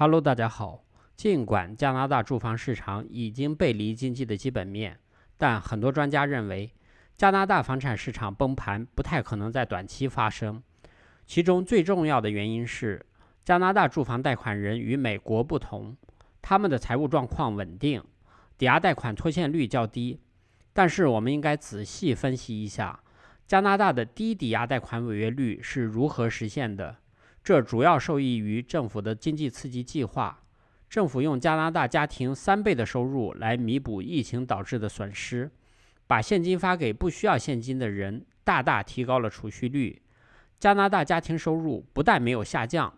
Hello，大家好。尽管加拿大住房市场已经背离经济的基本面，但很多专家认为，加拿大房产市场崩盘不太可能在短期发生。其中最重要的原因是，加拿大住房贷款人与美国不同，他们的财务状况稳定，抵押贷款拖欠率较低。但是我们应该仔细分析一下，加拿大的低抵押贷款违约率是如何实现的。这主要受益于政府的经济刺激计划。政府用加拿大家庭3倍的收入来弥补疫情导致的损失，把现金发给不需要现金的人，大大提高了储蓄率。加拿大家庭收入不但没有下降，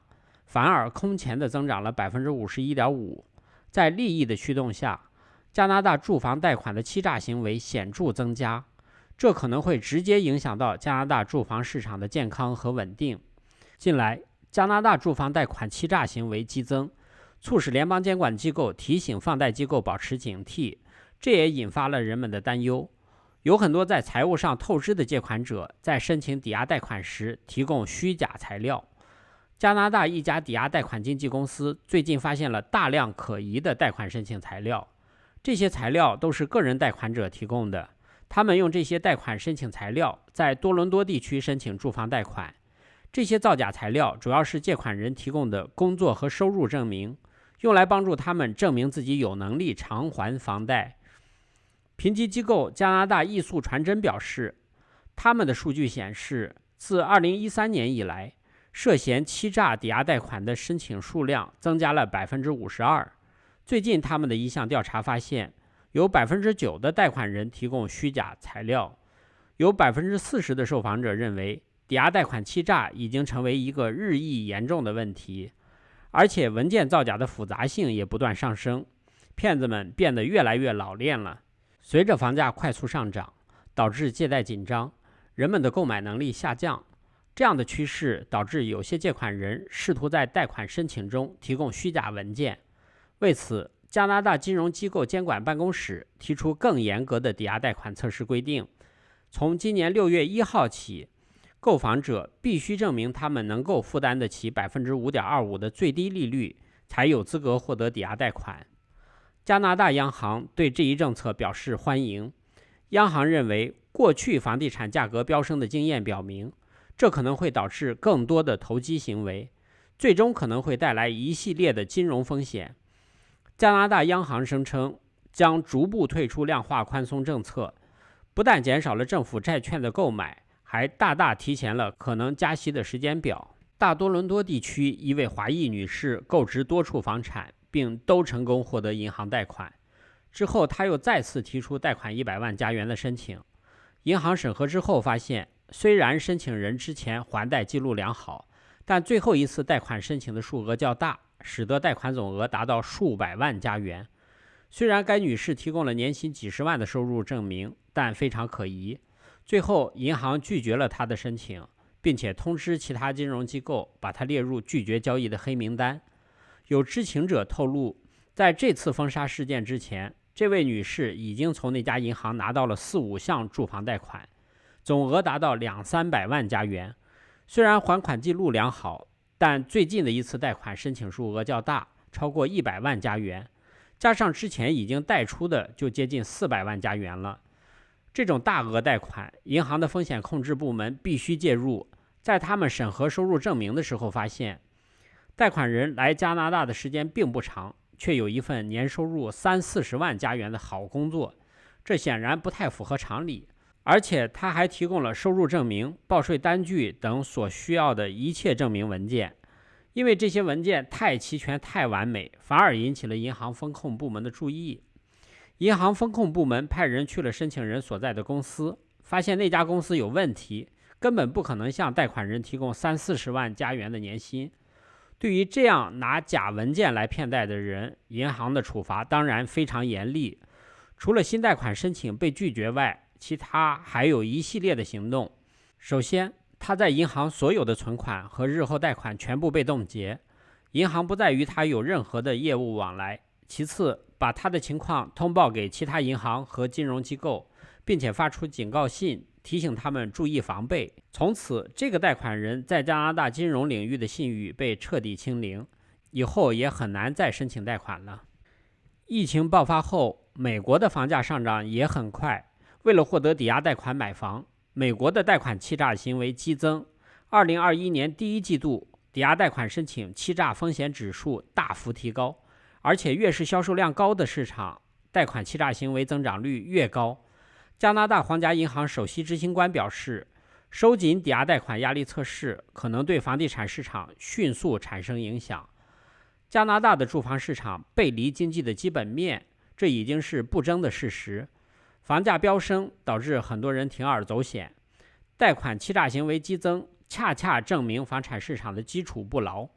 反而空前地增长了 51.5%。在利益的驱动下，加拿大住房贷款的欺诈行为显著增加，这可能会直接影响到加拿大住房市场的健康和稳定。近来，加拿大住房贷款欺诈行为激增，促使联邦监管机构提醒放贷机构保持警惕，这也引发了人们的担忧。有很多在财务上透支的借款者在申请抵押贷款时提供虚假材料。加拿大一家抵押贷款经纪公司最近发现了大量可疑的贷款申请材料，这些材料都是个人贷款者提供的，他们用这些贷款申请材料在多伦多地区申请住房贷款。这些造假材料主要是借款人提供的工作和收入证明，用来帮助他们证明自己有能力偿还房贷。评级机构加拿大易诉传真表示，他们的数据显示，自2013年以来，涉嫌欺诈抵押贷款的申请数量增加了 52%。最近他们的一项调查发现，有 9% 的贷款人提供虚假材料，有 40% 的受访者认为抵押贷款欺诈已经成为一个日益严重的问题，而且文件造假的复杂性也不断上升，骗子们变得越来越老练了。随着房价快速上涨，导致借贷紧张，人们的购买能力下降，这样的趋势导致有些借款人试图在贷款申请中提供虚假文件。为此，加拿大金融机构监管办公室提出更严格的抵押贷款测试规定，从今年6月1号起，购房者必须证明他们能够负担得起 5.25% 的最低利率，才有资格获得抵押贷款。加拿大央行对这一政策表示欢迎。央行认为，过去房地产价格飙升的经验表明，这可能会导致更多的投机行为，最终可能会带来一系列的金融风险。加拿大央行声称，将逐步退出量化宽松政策，不但减少了政府债券的购买，还大大提前了可能加息的时间表。大多伦多地区一位华裔女士购置多处房产，并都成功获得银行贷款。之后，她又再次提出贷款100万加元的申请。银行审核之后发现，虽然申请人之前还贷记录良好，但最后一次贷款申请的数额较大，使得贷款总额达到数百万加元。虽然该女士提供了年薪几十万的收入证明，但非常可疑。最后，银行拒绝了他的申请，并且通知其他金融机构把他列入拒绝交易的黑名单。有知情者透露，在这次封杀事件之前，这位女士已经从那家银行拿到了4-5项住房贷款，总额达到200-300万加元。虽然还款记录良好，但最近的一次贷款申请数额较大，超过100万加元，加上之前已经贷出的就接近400万加元了。这种大额贷款，银行的风险控制部门必须介入。在他们审核收入证明的时候发现，贷款人来加拿大的时间并不长，却有一份年收入30-40万加元的好工作，这显然不太符合常理。而且他还提供了收入证明、报税单据等所需要的一切证明文件。因为这些文件太齐全、太完美，反而引起了银行风控部门的注意。银行风控部门派人去了申请人所在的公司，发现那家公司有问题，根本不可能向贷款人提供30-40万加元的年薪。对于这样拿假文件来骗贷的人，银行的处罚当然非常严厉。除了新贷款申请被拒绝外，其他还有一系列的行动。首先，他在银行所有的存款和日后贷款全部被冻结，银行不再与他有任何的业务往来。其次，把他的情况通报给其他银行和金融机构，并且发出警告信，提醒他们注意防备。从此，这个贷款人在加拿大金融领域的信誉被彻底清零。以后也很难再申请贷款了。疫情爆发后，美国的房价上涨也很快。为了获得抵押贷款买房，美国的贷款欺诈行为激增。2021年第一季度，抵押贷款申请欺诈风险指数大幅提高，而且越是销售量高的市场，贷款欺诈行为增长率越高。加拿大皇家银行首席执行官表示，收紧抵押贷款压力测试可能对房地产市场迅速产生影响。加拿大的住房市场背离经济的基本面，这已经是不争的事实。房价飙升导致很多人铤而走险，贷款欺诈行为激增，恰恰证明房产市场的基础不牢。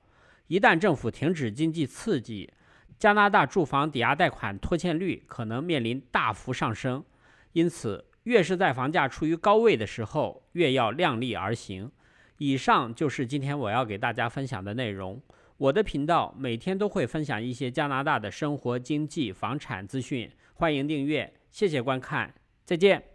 一旦政府停止经济刺激，加拿大住房抵押贷款拖欠率可能面临大幅上升。因此，越是在房价处于高位的时候，越要量力而行。以上就是今天我要给大家分享的内容。我的频道每天都会分享一些加拿大的生活、经济、房产资讯，欢迎订阅，谢谢观看，再见。